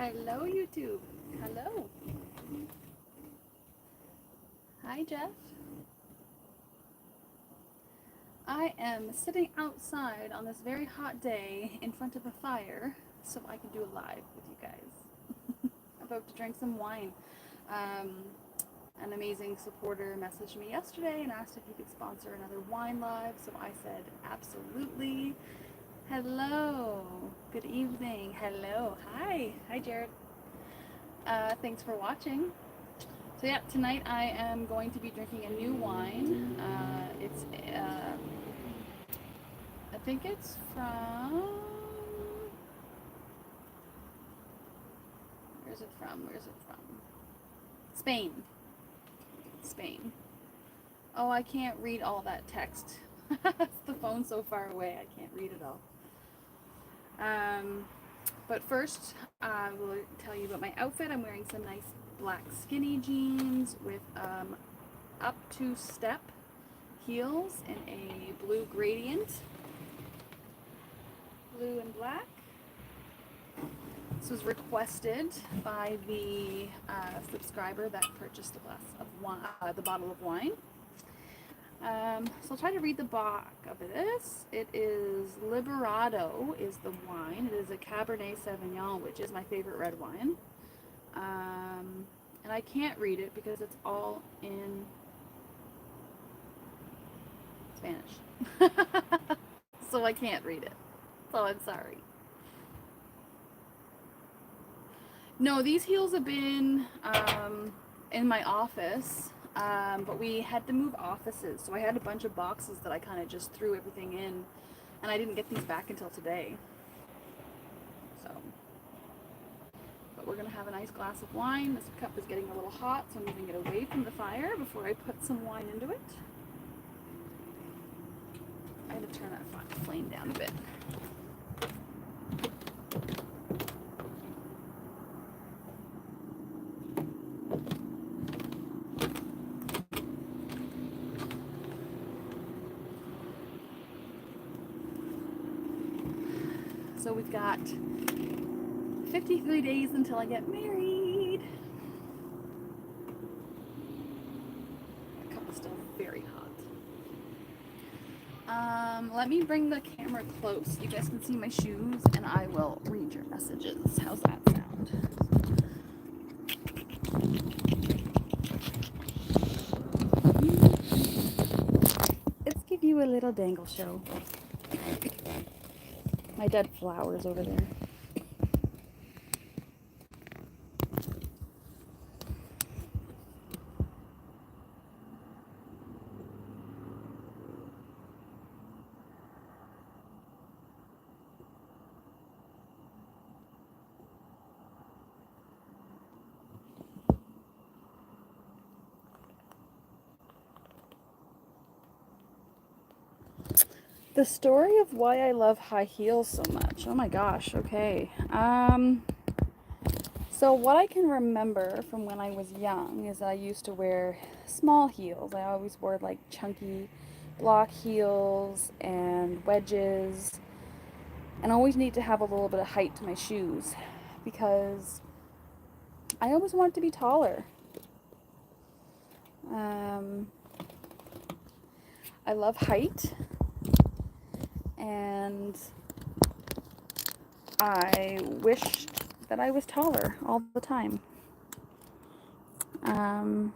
Hello, YouTube. Hello. Hi, Jeff. I am sitting outside on this very hot day in front of a fire so I can do a live with you guys. About to drink some wine. An amazing supporter messaged me yesterday and asked if he could sponsor another wine live, so I said absolutely. Hello. Good evening. Hello. Hi. Hi, Jared. Thanks for watching. So yeah, tonight I am going to be drinking a new wine. I think it's from, where's it from? Spain. Spain. Oh, I can't read all that text. The phone's so far away, I can't read it all. But first, I will tell you about my outfit. I'm wearing some nice black skinny jeans with up to step heels in a blue gradient, blue and black. This was requested by the subscriber that purchased a glass of wine, the bottle of wine. So I'll try to read the back of this. It is Liberado is the wine. It is a Cabernet Sauvignon, which is my favorite red wine. And I can't read it because it's all in Spanish. So I can't read it. So I'm sorry. No, these heels have been in my office, but we had to move offices, so I had a bunch of boxes that I kind of just threw everything in, and I didn't get these back until today. So, but we're gonna have a nice glass of wine. This cup is getting a little hot, so I'm moving it away from the fire before I put some wine into it. I had to turn that flame down a bit. So we've got 53 days until I get married. The cup is still very hot. Let me bring the camera close. You guys can see my shoes and I will read your messages. How's that sound? Let's give you a little dangle show. My dead flowers over there. The story of why I love high heels so much. Oh my gosh, okay. So what I can remember from when I was young is I used to wear small heels. I always wore like chunky block heels and wedges, and always need to have a little bit of height to my shoes because I always wanted to be taller. I love height, and I wished that I was taller all the time. So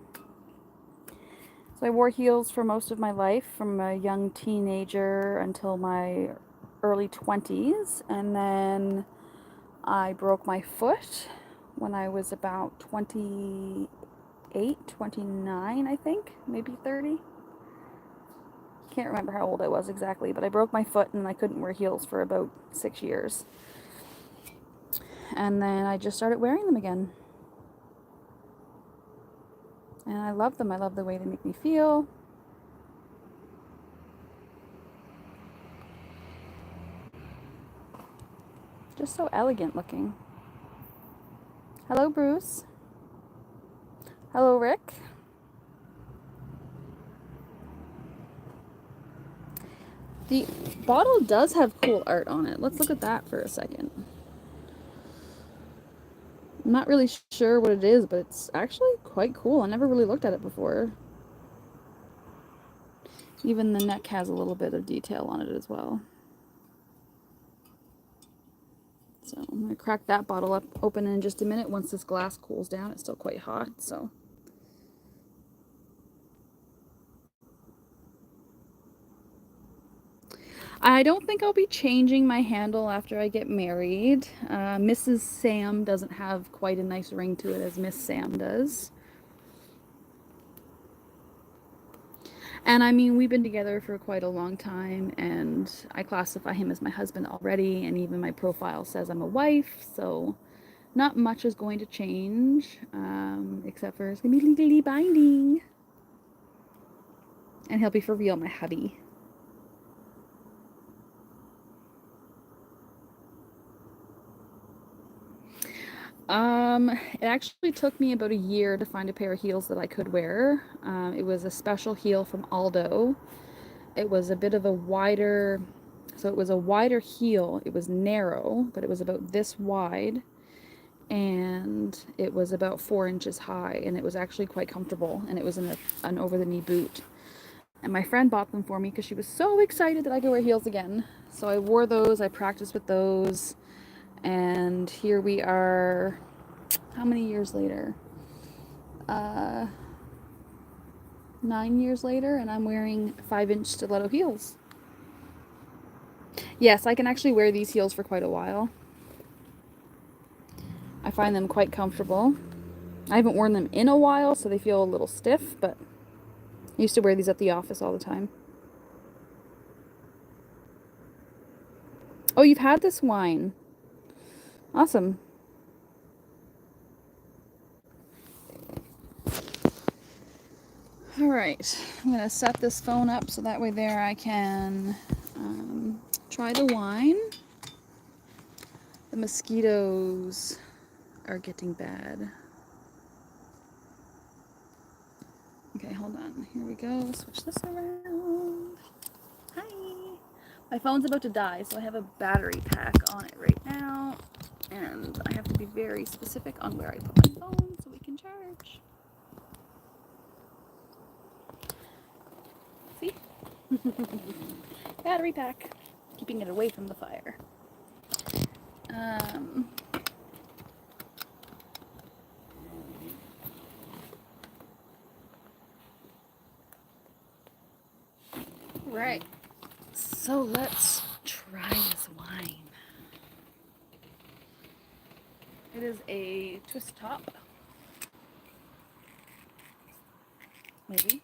I wore heels for most of my life, from a young teenager until my early 20s, and then I broke my foot when I was about 28, 29, I think, maybe 30. Can't remember how old I was exactly, but I broke my foot and I couldn't wear heels for about 6 years. And then I just started wearing them again. And I love them. I love the way they make me feel. Just so elegant looking. Hello, Bruce. Hello, Rick. The bottle does have cool art on it. Let's look at that for a second. I'm not really sure what it is, but it's actually quite cool. I never really looked at it before. Even the neck has a little bit of detail on it as well. So I'm going to crack that bottle up open in just a minute once this glass cools down. It's still quite hot, so. I don't think I'll be changing my handle after I get married. Mrs. Sam doesn't have quite a nice ring to it as Miss Sam does. And I mean, we've been together for quite a long time, and I classify him as my husband already, and even my profile says I'm a wife, so not much is going to change, except for it's going to be legally binding. And he'll be for real my hubby. It actually took me about a year to find a pair of heels that I could wear. It was a special heel from Aldo. It was a bit of a wider, so it was a wider heel. It was narrow, but it was about this wide, and it was about 4 inches high, and it was actually quite comfortable, and it was in an over-the-knee boot. And my friend bought them for me because she was so excited that I could wear heels again. So I wore those, I practiced with those, and here we are, how many years later? 9 years later, and I'm wearing 5-inch stiletto heels. Yes, I can actually wear these heels for quite a while. I find them quite comfortable. I haven't worn them in a while, so they feel a little stiff, but I used to wear these at the office all the time. Oh, you've had this wine. Awesome. All right, I'm gonna set this phone up so that way there I can try the wine. The mosquitoes are getting bad. Okay, hold on. Here we go. Switch this around. Hi. My phone's about to die, so I have a battery pack on it right now. And I have to be very specific on where I put my phone so we can charge. See? Battery pack. Keeping it away from the fire. Right. So let's try this wine. It is a twist top. Maybe.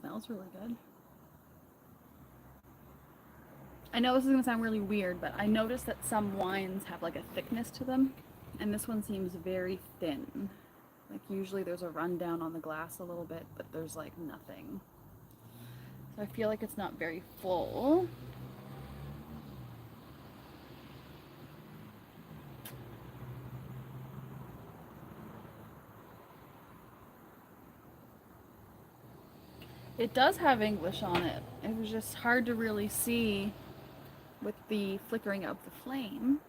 Smells really good. I know this is gonna sound really weird, but I noticed that some wines have like a thickness to them, and this one seems very thin. Like usually there's a rundown on the glass a little bit, but there's like nothing. So I feel like it's not very full. It does have English on it. It was just hard to really see with the flickering of the flame.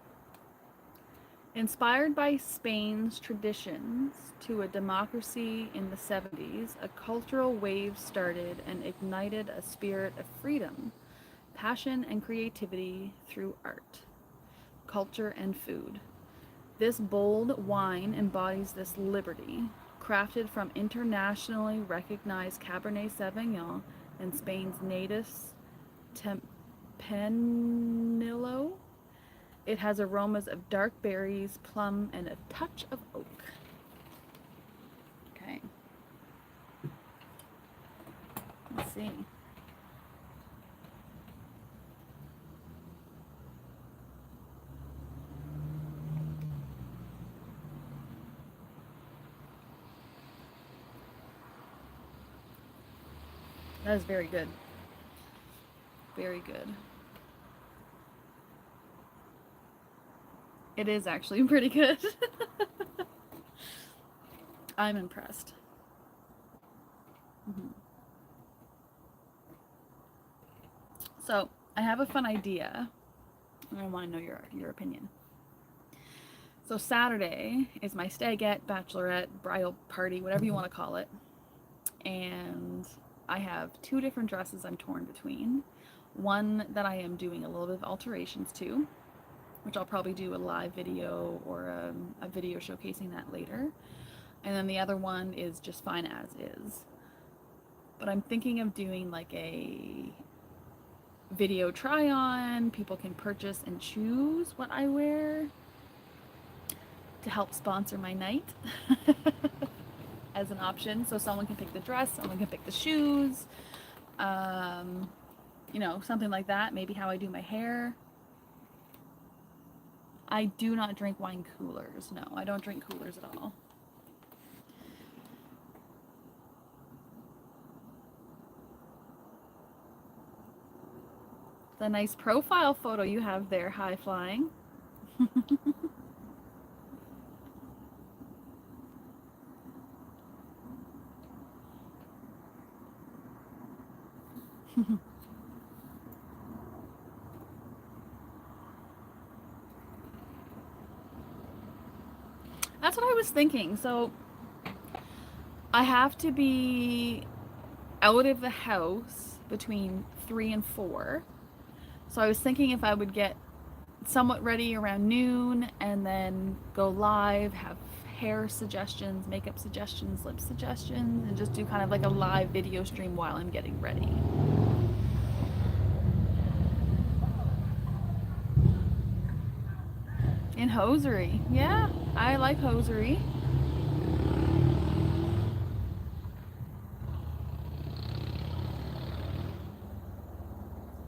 Inspired by Spain's traditions to a democracy in the 70s, a cultural wave started and ignited a spirit of freedom, passion, and creativity through art, culture, and food. This bold wine embodies this liberty, crafted from internationally recognized Cabernet Sauvignon and Spain's native Tempranillo. It has aromas of dark berries, plum, and a touch of oak. Okay. Let's see. That is very good. Very good. It is actually pretty good. I'm impressed. Mm-hmm. So, I have a fun idea, and I want to know your opinion. So, Saturday is my stagette, bachelorette, bridal party, whatever you want to call it. And I have two different dresses I'm torn between. One that I am doing a little bit of alterations to, which I'll probably do a live video or a video showcasing that later. And then the other one is just fine as is. But I'm thinking of doing like a video try on. People can purchase and choose what I wear to help sponsor my night as an option. So someone can pick the dress, someone can pick the shoes, you know, something like that. Maybe how I do my hair. I do not drink wine coolers. No, I don't drink coolers at all. The nice profile photo you have there, high flying. That's what I was thinking. So I have to be out of the house between 3 and 4. So I was thinking if I would get somewhat ready around noon and then go live, have hair suggestions, makeup suggestions, lip suggestions, and just do kind of like a live video stream while I'm getting ready. In hosiery. Yeah, I like hosiery.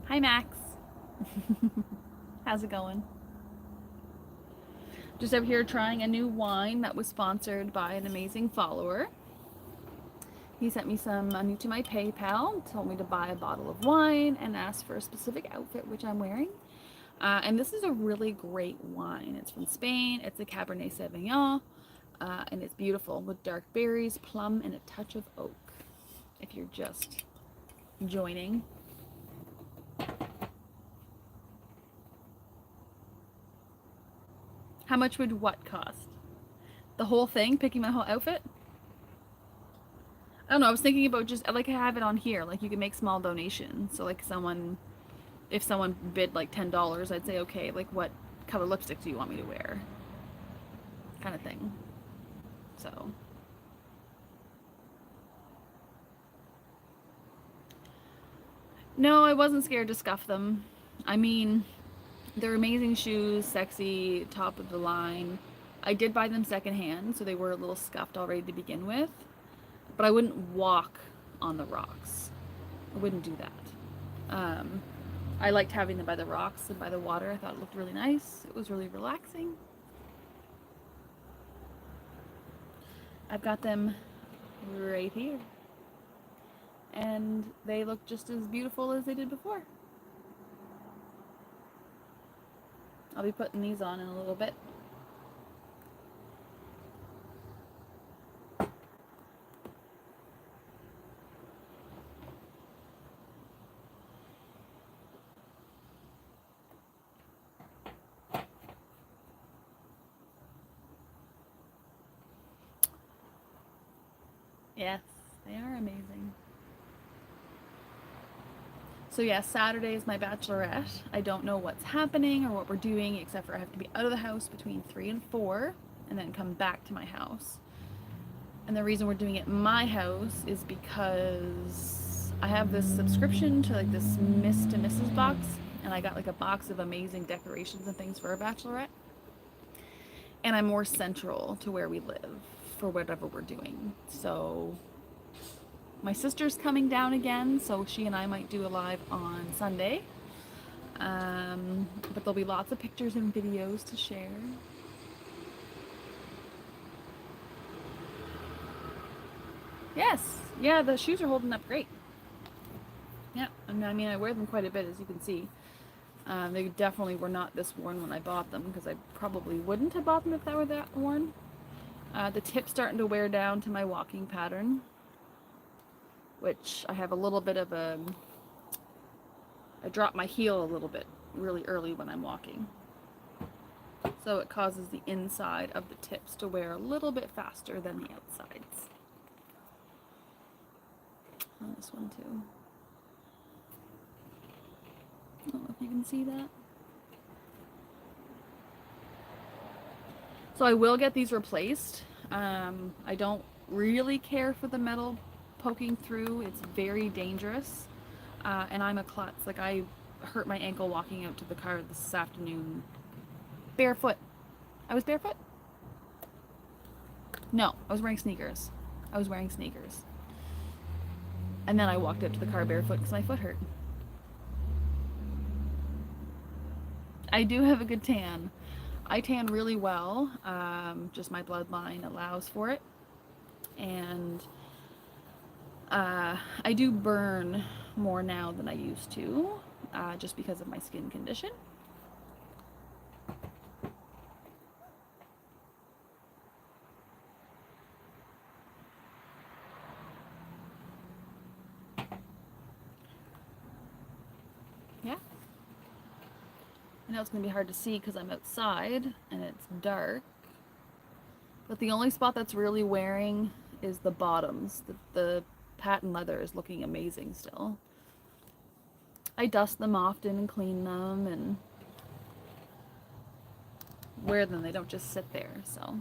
Hi, Max. How's it going? Just over here trying a new wine that was sponsored by an amazing follower. He sent me some money to my PayPal, told me to buy a bottle of wine, and asked for a specific outfit, which I'm wearing. And this is a really great wine. It's from Spain. It's a Cabernet Sauvignon, and it's beautiful with dark berries, plum, and a touch of oak. If you're just joining. How much would what cost? The whole thing, picking my whole outfit? I don't know. I was thinking about just like I have it on here. Like you can make small donations. So like if someone bid like $10, I'd say okay. Like what color lipstick do you want me to wear? Kind of thing. So. No, I wasn't scared to scuff them. I mean, they're amazing shoes, sexy, top of the line. I did buy them secondhand, so they were a little scuffed already to begin with. But I wouldn't walk on the rocks. I wouldn't do that. I liked having them by the rocks and by the water. I thought it looked really nice. It was really relaxing. I've got them right here. And they look just as beautiful as they did before. I'll be putting these on in a little bit. Yes, they are amazing. So yeah, Saturday is my bachelorette. I don't know what's happening or what we're doing, except for I have to be out of the house between 3 and 4 and then come back to my house. And the reason we're doing it in my house is because I have this subscription to like this Miss to Mrs. box, and I got like a box of amazing decorations and things for a bachelorette. And I'm more central to where we live for whatever we're doing. So my sister's coming down again, so she and I might do a live on Sunday. But there'll be lots of pictures and videos to share. Yes, yeah, the shoes are holding up great. Yeah, and I mean, I wear them quite a bit, as you can see. They definitely were not this worn when I bought them, because I probably wouldn't have bought them if they were that worn. The tip's starting to wear down to my walking pattern, which I have a little bit of a... I drop my heel a little bit really early when I'm walking. So it causes the inside of the tips to wear a little bit faster than the outsides. On this one too. I don't know if you can see that. So I will get these replaced. I don't really care for the metal poking through. It's very dangerous. And I'm a klutz. Like, I hurt my ankle walking out to the car this afternoon. Barefoot. I was barefoot? No, I was wearing sneakers. I was wearing sneakers. And then I walked up to the car barefoot because my foot hurt. I do have a good tan. I tan really well. Just my bloodline allows for it. And I do burn more now than I used to, just because of my skin condition. Yeah. I know it's going to be hard to see because I'm outside and it's dark. But the only spot that's really wearing is the bottoms. The patent leather is looking amazing still. I dust them often and clean them and wear them. They don't just sit there, so.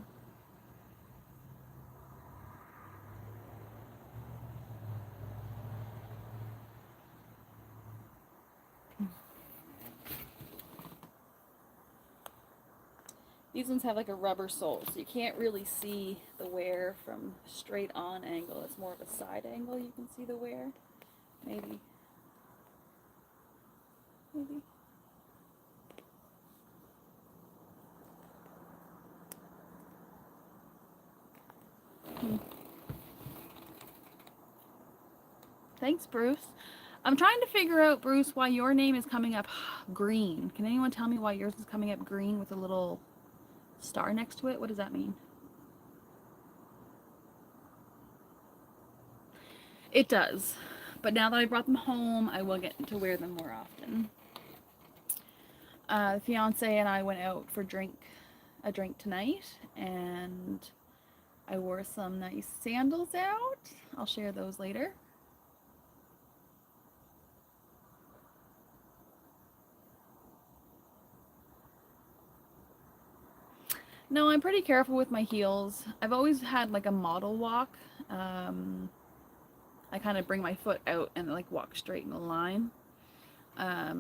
These ones have like a rubber sole, so you can't really see the wear from straight on angle. It's more of a side angle you can see the wear. Maybe. Maybe. Thanks, Bruce. I'm trying to figure out, Bruce, why your name is coming up green. Can anyone tell me why yours is coming up green with a little star next to it? What does that mean? It does. But now that I brought them home, I will get to wear them more often. The fiance and I went out for a drink tonight, and I wore some nice sandals out. I'll share those later. No, I'm pretty careful with my heels. I've always had like a model walk. I kind of bring my foot out and like walk straight in a line. I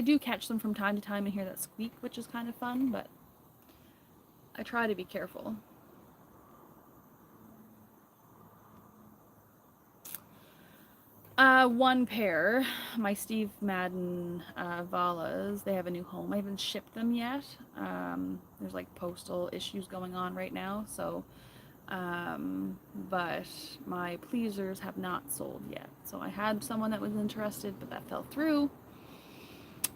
do catch them from time to time and hear that squeak, which is kind of fun, but I try to be careful. One pair, my Steve Madden Valas, they have a new home. I haven't shipped them yet. There's like postal issues going on right now, so but my pleasers have not sold yet. So I had someone that was interested, but that fell through.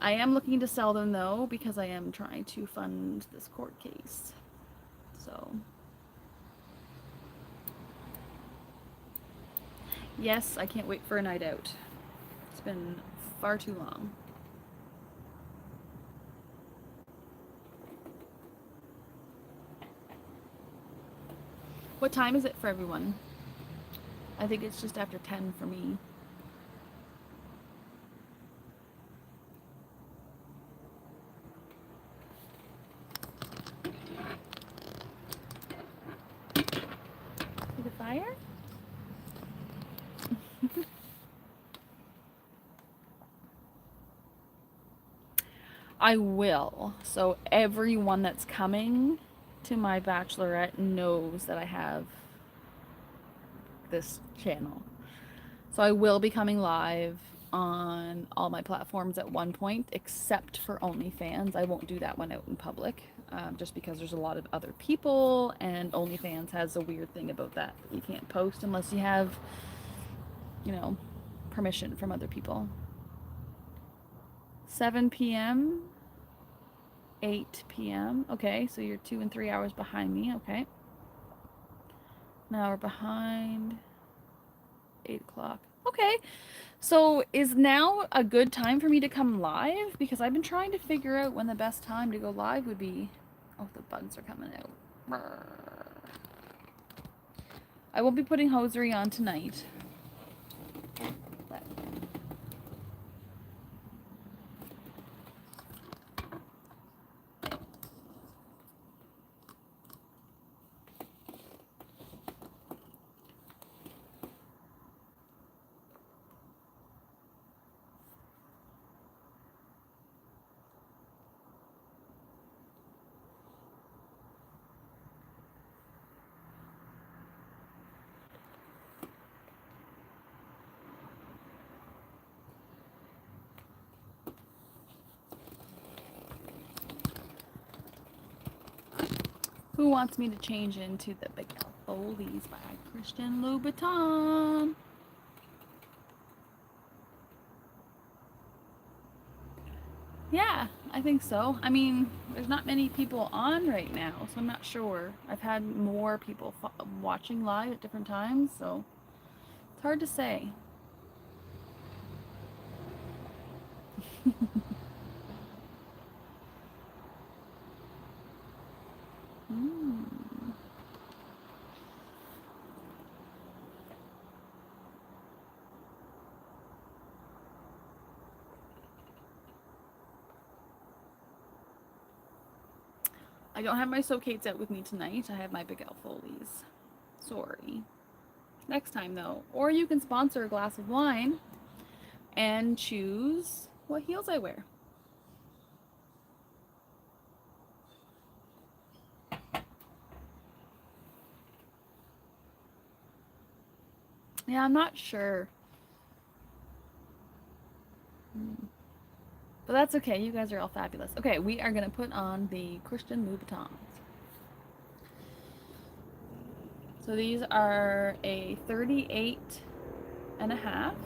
I am looking to sell them though, because I am trying to fund this court case. So yes, I can't wait for a night out. It's been far too long. What time is it for everyone? I think it's just after 10 for me. See the fire? I will. So everyone that's coming to my bachelorette knows that I have this channel. So I will be coming live on all my platforms at one point, except for OnlyFans. I won't do that one out in public, just because there's a lot of other people, and OnlyFans has a weird thing about that. You can't post unless you have you know, permission from other people. 7 p.m., 8 p.m. Okay, so you're 2 and 3 hours behind me. Okay. Now we're behind 8 o'clock. Okay. So is now a good time for me to come live? Because I've been trying to figure out when the best time to go live would be. Oh, the bugs are coming out. I won't be putting hosiery on tonight. But who wants me to change into the Big Foley's by Christian Louboutin? Yeah, I think so. I mean, there's not many people on right now, so I'm not sure. I've had more people watching live at different times, so it's hard to say. Mm. I don't have my So-Kates out with me tonight. I have my Big Al Foley's. Sorry. Next time, though. Or you can sponsor a glass of wine and choose what heels I wear. Yeah, I'm not sure. But that's okay. You guys are all fabulous. Okay, we are going to put on the Christian Louboutins. So these are a 38 and a half.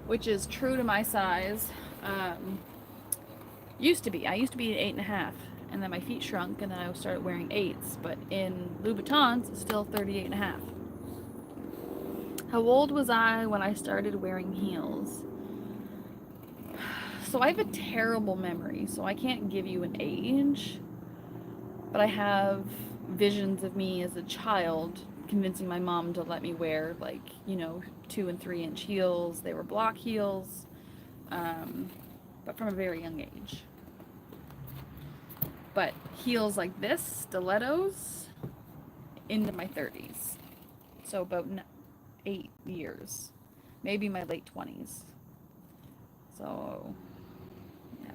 Which is true to my size. Used to be. I used to be an 8.5. And then my feet shrunk and then I started wearing 8s. But in Louboutins, it's still 38 and a half. How old was I when I started wearing heels? So I have a terrible memory, so I can't give you an age. But I have visions of me as a child convincing my mom to let me wear, like, 2 and 3 inch heels. They were block heels, but from a very young age. But heels like this, stilettos, into my 30s. So about 8 years. Maybe my late 20s. So, yeah.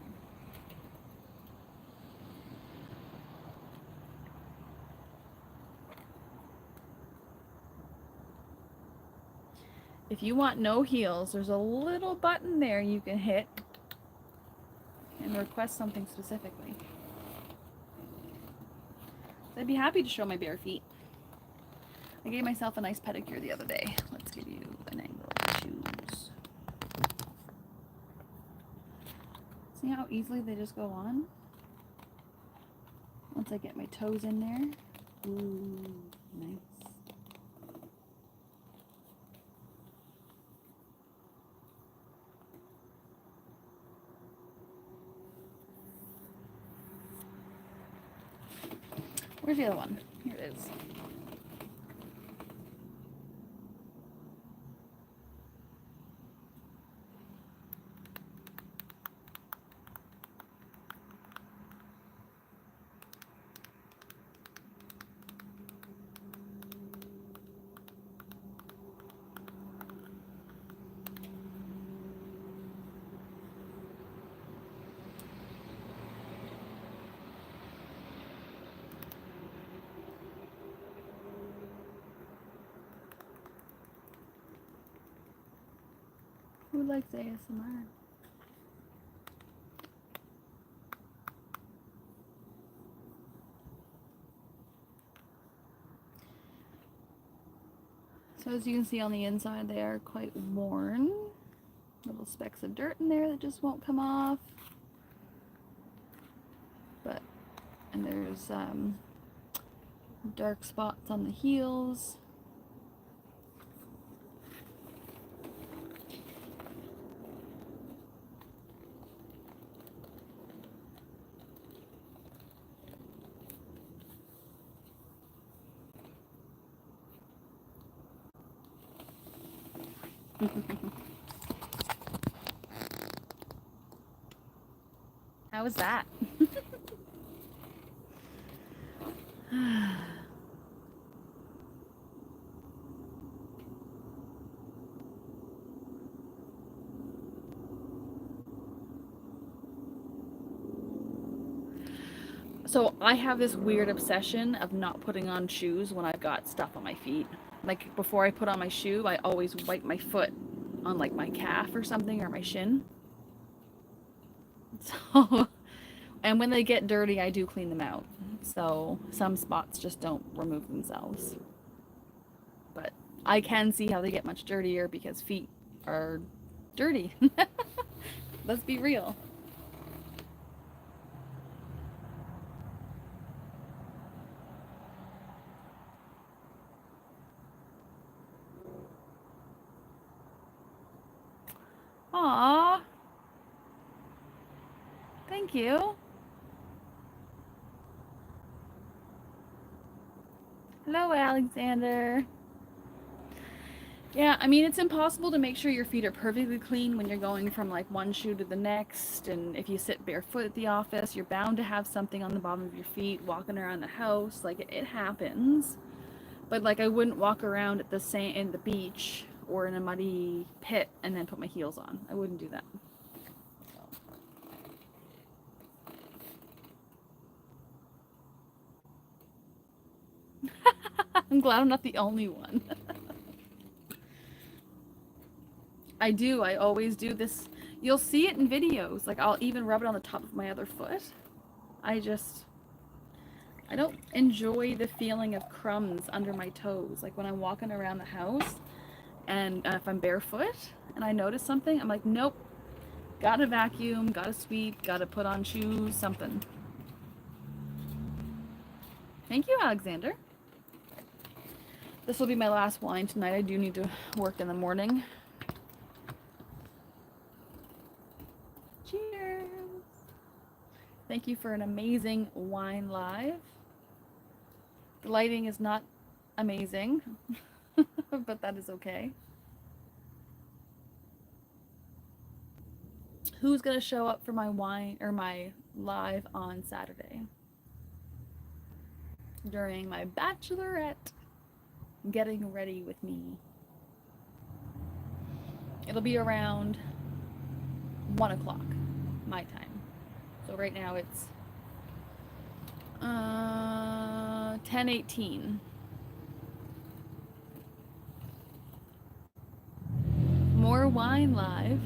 If you want no heels, there's a little button there you can hit and request something specifically. So I'd be happy to show my bare feet. I gave myself a nice pedicure the other day. Let's give you an angle of the shoes. See how easily they just go on? Once I get my toes in there. Ooh, nice. Where's the other one? Here it is. Who likes ASMR? So as you can see on the inside, they are quite worn. Little specks of dirt in there that just won't come off. And there's dark spots on the heels. How was that? So I have this weird obsession of not putting on shoes when I've got stuff on my feet. Like before I put on my shoe, I always wipe my foot on like my calf or something, or my shin. So, and when they get dirty, I do clean them out. So some spots just don't remove themselves. But I can see how they get much dirtier because feet are dirty. Let's be real. Aww. Thank you. Hello, Alexander. Yeah, I mean, it's impossible to make sure your feet are perfectly clean when you're going from like one shoe to the next. And if you sit barefoot at the office, you're bound to have something on the bottom of your feet walking around the house. Like it happens. But like I wouldn't walk around at the same in the beach or in a muddy pit and then put my heels on. I wouldn't do that. I'm glad I'm not the only one. I do. I always do this. You'll see it in videos. Like I'll even rub it on the top of my other foot. I don't enjoy the feeling of crumbs under my toes. Like when I'm walking around the house and if I'm barefoot and I notice something, I'm like, nope. Gotta vacuum, gotta sweep, gotta put on shoes, something. Thank you, Alexander. This will be my last wine tonight. I do need to work in the morning. Cheers. Thank you for an amazing wine live. The lighting is not amazing, but that is okay. Who's gonna show up for my wine or my live on Saturday during my bachelorette getting ready with me? It'll be around 1 o'clock my time. So right now it's 10:18. More wine live.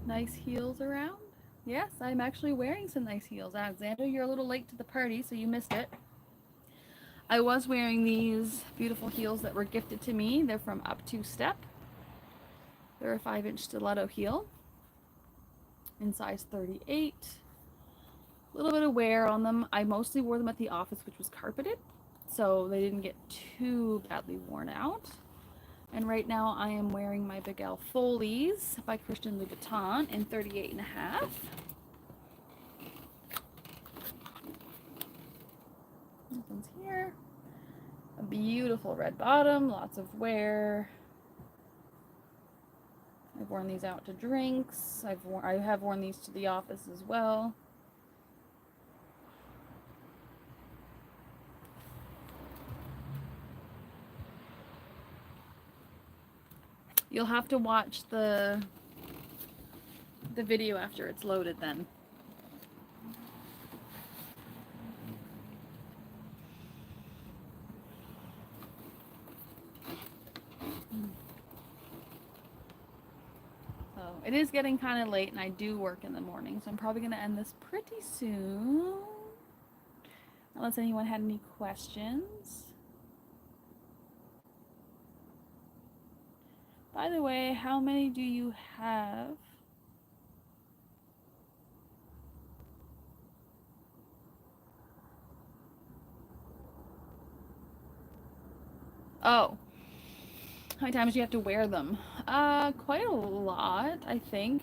Nice heels around? Yes, I'm actually wearing some nice heels. Alexander, you're a little late to the party, so you missed it. I was wearing these beautiful heels that were gifted to me. They're from Up 2 Step. They're a 5-inch stiletto heel in size 38. A little bit of wear on them. I mostly wore them at the office, which was carpeted, so they didn't get too badly worn out. And right now I am wearing my Big L Foley's by Christian Louboutin in 38.5. This one's here. A beautiful red bottom, lots of wear. I've worn these out to drinks. I have worn these to the office as well. You'll have to watch the video after it's loaded then. it is getting kind of late and I do work in the morning, so I'm probably going to end this pretty soon. Unless anyone had any questions. By the way, how many do you have? Oh. How many times do you have to wear them? Quite a lot, I think.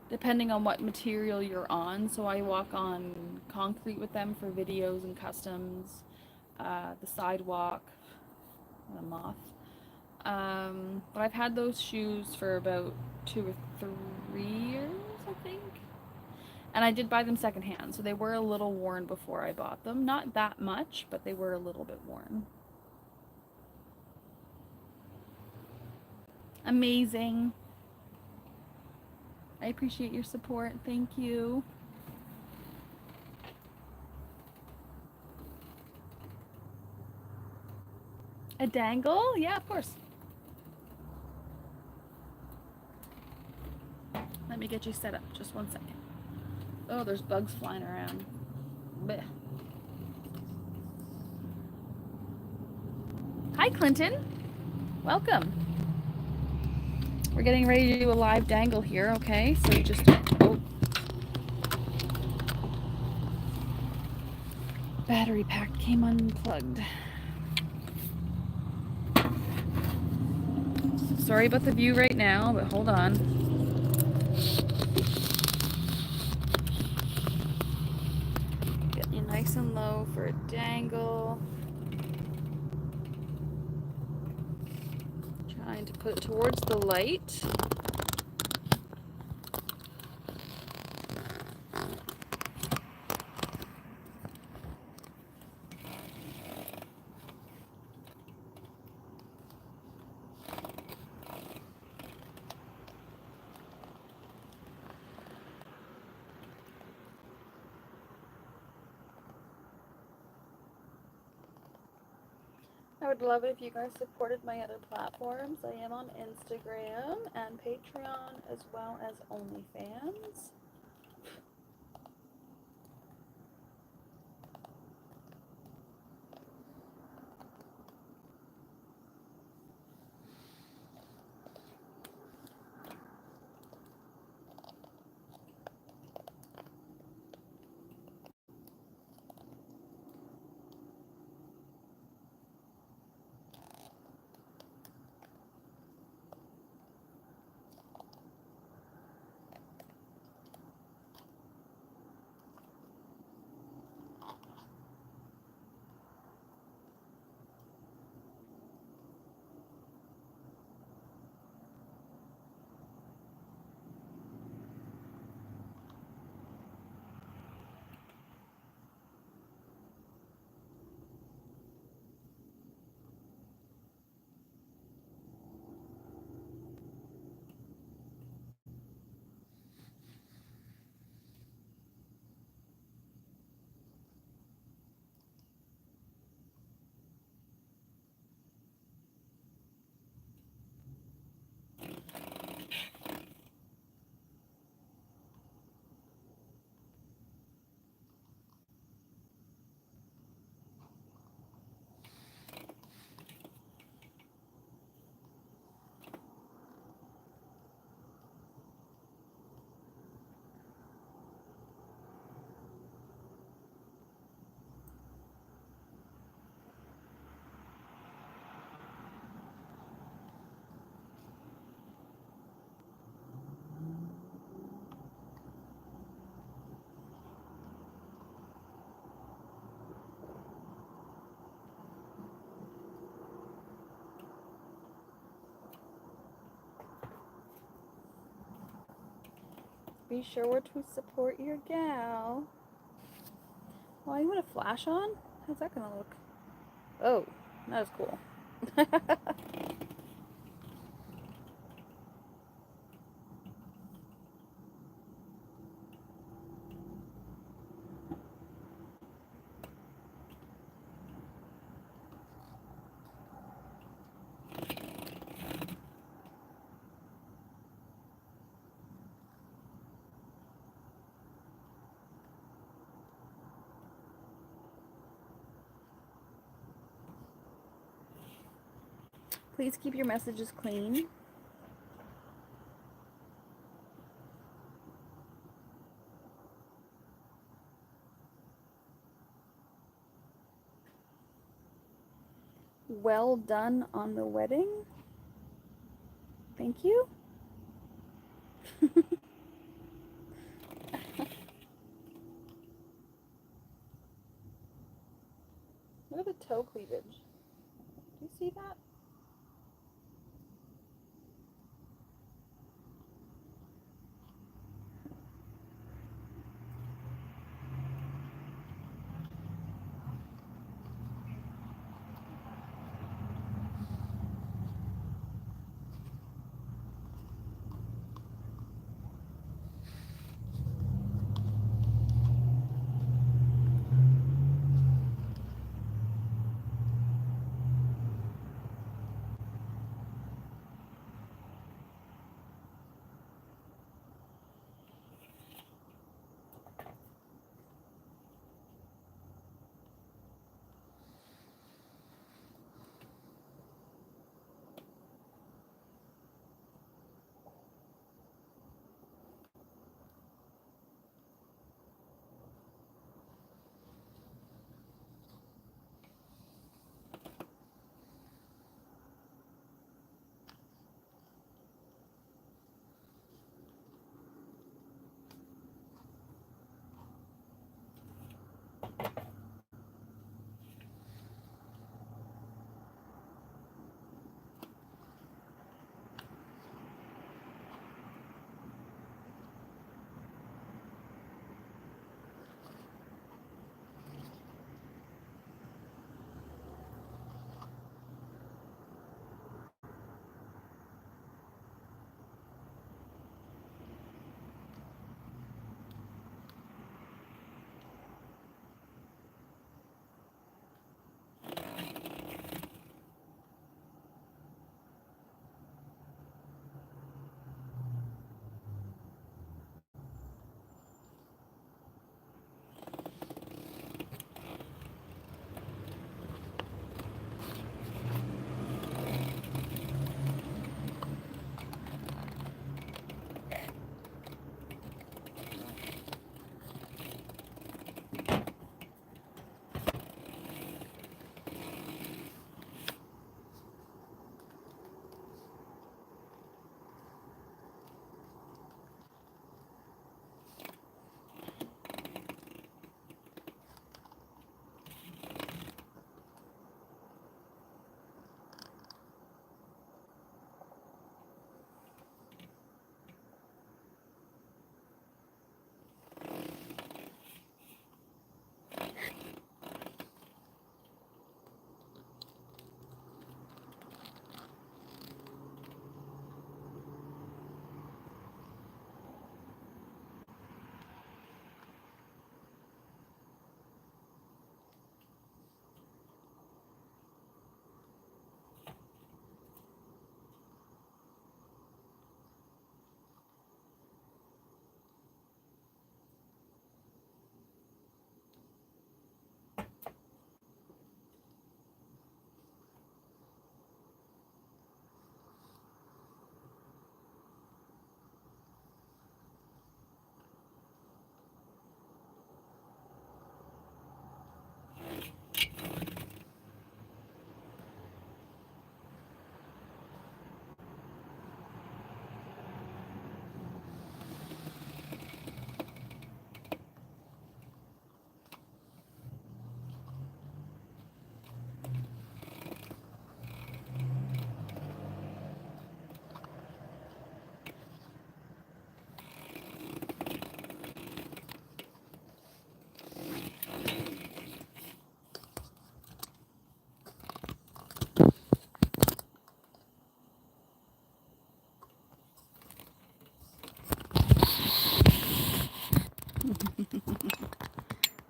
Depending on what material you're on. So I walk on concrete with them for videos and customs. The sidewalk, a moth. But I've had those shoes for about 2 or 3 years, I think. And I did buy them secondhand, so they were a little worn before I bought them. Not that much, but they were a little bit worn. Amazing. I appreciate your support. Thank you. A dangle? Yeah, of course. Let me get you set up. Just 1 second. Oh, there's bugs flying around. Blech. Hi, Clinton. Welcome. We're getting ready to do a live dangle here, okay? So you just... Oh. Battery pack came unplugged. Sorry about the view right now, but hold on. Get you nice and low for a dangle. Trying to put it towards the light. I would love it if you guys supported my other platforms. I am on Instagram and Patreon as well as OnlyFans. Be sure to support your gal. Oh, you want a flash on? How's that gonna look? Oh, that is cool. Please keep your messages clean. Well done on the wedding. Thank you. Look at the toe cleavage. Do you see that?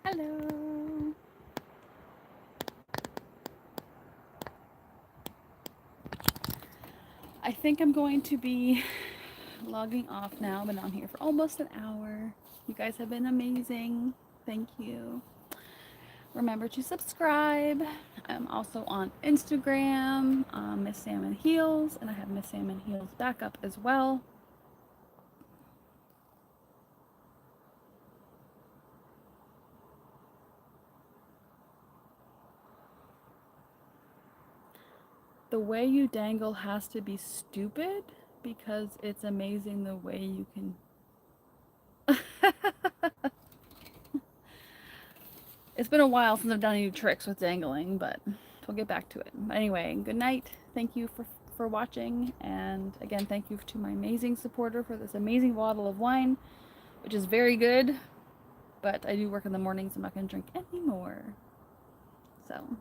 Hello. I think I'm going to be logging off now. I've been on here for almost an hour. You guys have been amazing. Thank you. Remember to subscribe. I'm also on Instagram, Miss Salmon Heels, and I have Miss Salmon Heels backup as well. The way you dangle has to be stupid because it's amazing the way you can. It's been a while since I've done any tricks with dangling, but we'll get back to it. Anyway, good night. Thank you for watching, and again, thank you to my amazing supporter for this amazing bottle of wine, which is very good, but I do work in the mornings. I'm not going to drink anymore. So.